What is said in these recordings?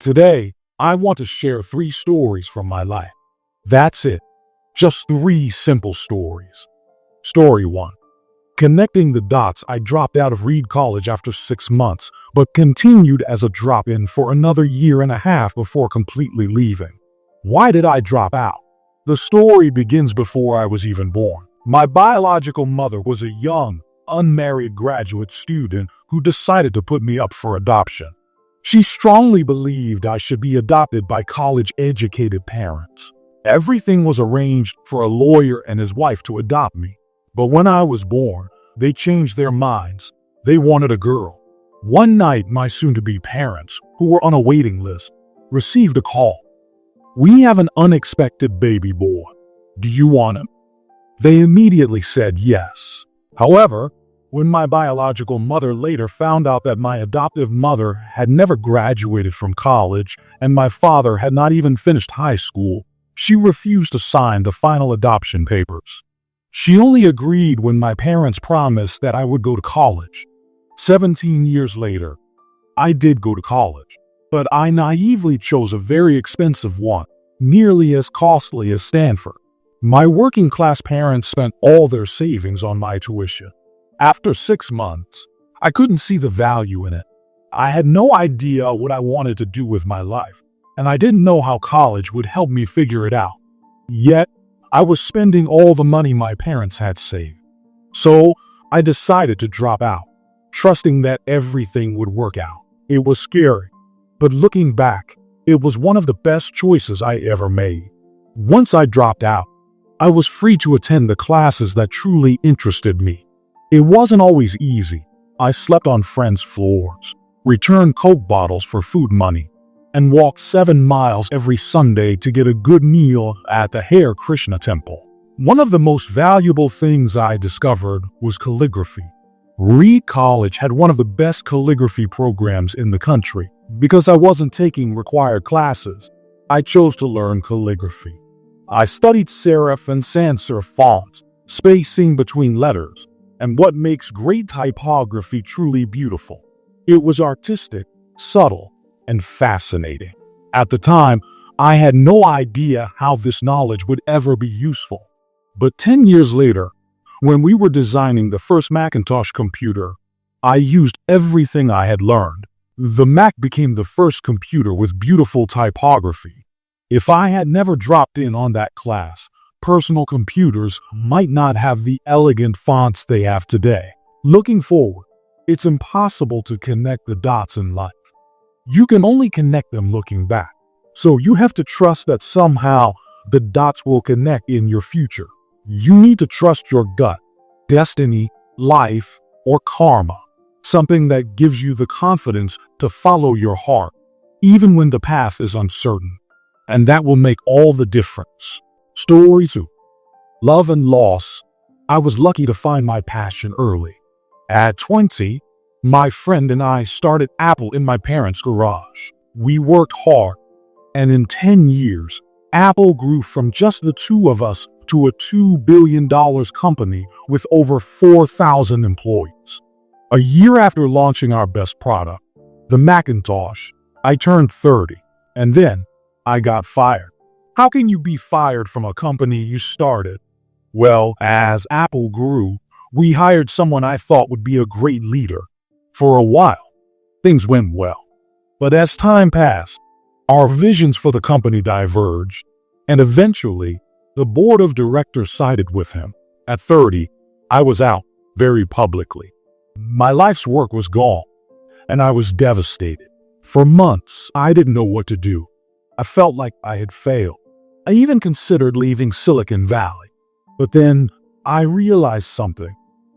Today, I want to share 3 stories from my life. That's it. Just 3 simple stories. Story 1. Connecting the dots. I dropped out of Reed College after 6 months, but continued as a drop-in for another year and a half before completely leaving. Why did I drop out? The story begins before I was even born. My biological mother was a young, unmarried graduate student who decided to put me up for adoption. She strongly believed I should be adopted by college-educated parents. Everything was arranged for a lawyer and his wife to adopt me. But when I was born, they changed their minds. They wanted a girl. One night, my soon-to-be parents, who were on a waiting list, received a call. "We have an unexpected baby boy. Do you want him?" They immediately said yes. However, when my biological mother later found out that my adoptive mother had never graduated from college and my father had not even finished high school, she refused to sign the final adoption papers. She only agreed when my parents promised that I would go to college. 17 years later, I did go to college, but I naively chose a very expensive one, nearly as costly as Stanford. My working-class parents spent all their savings on my tuition. After 6 months, I couldn't see the value in it. I had no idea what I wanted to do with my life, and I didn't know how college would help me figure it out. Yet, I was spending all the money my parents had saved. So, I decided to drop out, trusting that everything would work out. It was scary, but looking back, it was one of the best choices I ever made. Once I dropped out, I was free to attend the classes that truly interested me. It wasn't always easy. I slept on friends' floors, returned Coke bottles for food money, and walked 7 miles every Sunday to get a good meal at the Hare Krishna temple. One of the most valuable things I discovered was calligraphy. Reed College had one of the best calligraphy programs in the country. Because I wasn't taking required classes, I chose to learn calligraphy. I studied serif and sans serif fonts, spacing between letters, and what makes great typography truly beautiful. It was artistic, subtle, and fascinating. At the time, I had no idea how this knowledge would ever be useful. But 10 years later, when we were designing the first Macintosh computer, I used everything I had learned. The Mac became the first computer with beautiful typography. If I had never dropped in on that class, personal computers might not have the elegant fonts they have today. Looking forward, it's impossible to connect the dots in life. You can only connect them looking back. So you have to trust that somehow the dots will connect in your future. You need to trust your gut, destiny, life, or karma. Something that gives you the confidence to follow your heart, even when the path is uncertain. And that will make all the difference. Story 2. Love and loss. I was lucky to find my passion early. At 20, my friend and I started Apple in my parents' garage. We worked hard, and in 10 years, Apple grew from just the 2 of us to a $2 billion company with over 4,000 employees. A year after launching our best product, the Macintosh, I turned 30, and then I got fired. How can you be fired from a company you started? Well, as Apple grew, we hired someone I thought would be a great leader. For a while, things went well. But as time passed, our visions for the company diverged, and eventually, the board of directors sided with him. At 30, I was out, very publicly. My life's work was gone, and I was devastated. For months, I didn't know what to do. I felt like I had failed. I even considered leaving Silicon Valley. But then, I realized something.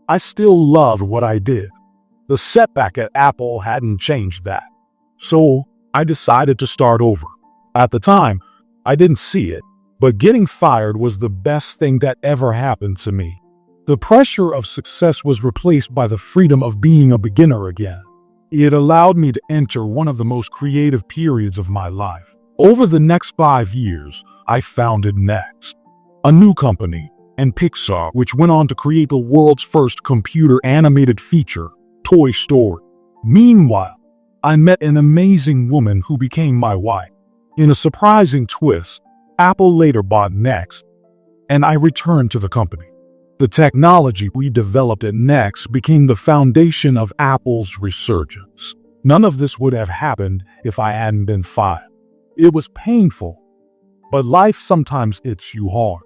I still loved what I did. The setback at Apple hadn't changed that. So, I decided to start over. At the time, I didn't see it, but getting fired was the best thing that ever happened to me. The pressure of success was replaced by the freedom of being a beginner again. It allowed me to enter one of the most creative periods of my life. Over the next 5 years, I founded Next, a new company, and Pixar, which went on to create the world's first computer animated feature, Toy Story. Meanwhile, I met an amazing woman who became my wife. In a surprising twist, Apple later bought Next, and I returned to the company. The technology we developed at Next became the foundation of Apple's resurgence. None of this would have happened if I hadn't been fired. It was painful, but life sometimes hits you hard.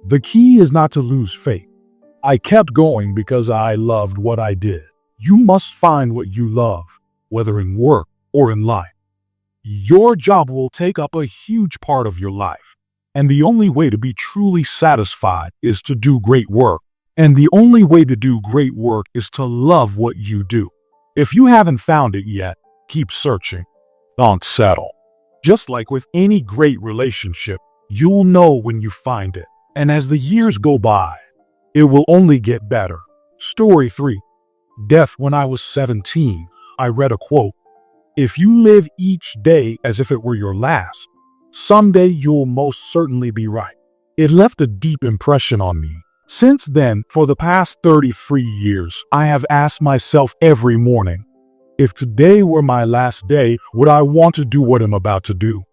The key is not to lose faith. I kept going because I loved what I did. You must find what you love, whether in work or in life. Your job will take up a huge part of your life, and the only way to be truly satisfied is to do great work. And the only way to do great work is to love what you do. If you haven't found it yet, keep searching. Don't settle. Just like with any great relationship, you'll know when you find it. And as the years go by, it will only get better. Story 3. Death. When I was 17, I read a quote. If you live each day as if it were your last, someday you'll most certainly be right. It left a deep impression on me. Since then, for the past 33 years, I have asked myself every morning, if today were my last day, would I want to do what I'm about to do?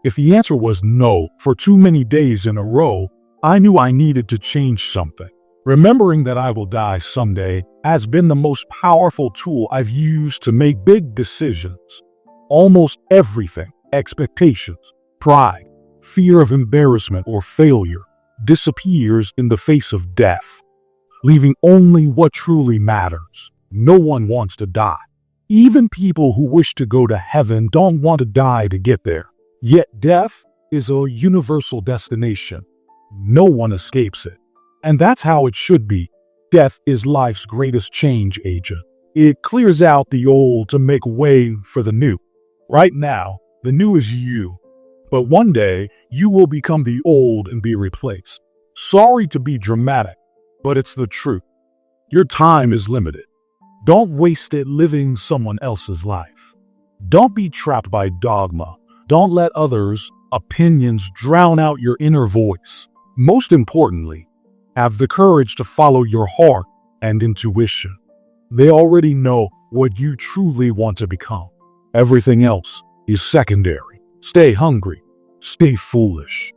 If the answer was no, for too many days in a row, I knew I needed to change something. Remembering that I will die someday has been the most powerful tool I've used to make big decisions. Almost everything, expectations, pride, fear of embarrassment or failure, disappears in the face of death, leaving only what truly matters. No one wants to die. Even people who wish to go to heaven don't want to die to get there. Yet death is a universal destination. No one escapes it. And that's how it should be. Death is life's greatest change agent. It clears out the old to make way for the new. Right now, the new is you. But one day, you will become the old and be replaced. Sorry to be dramatic, but it's the truth. Your time is limited. Don't waste it living someone else's life. Don't be trapped by dogma. Don't let others' opinions drown out your inner voice. Most importantly, have the courage to follow your heart and intuition. They already know what you truly want to become. Everything else is secondary. Stay hungry. Stay foolish.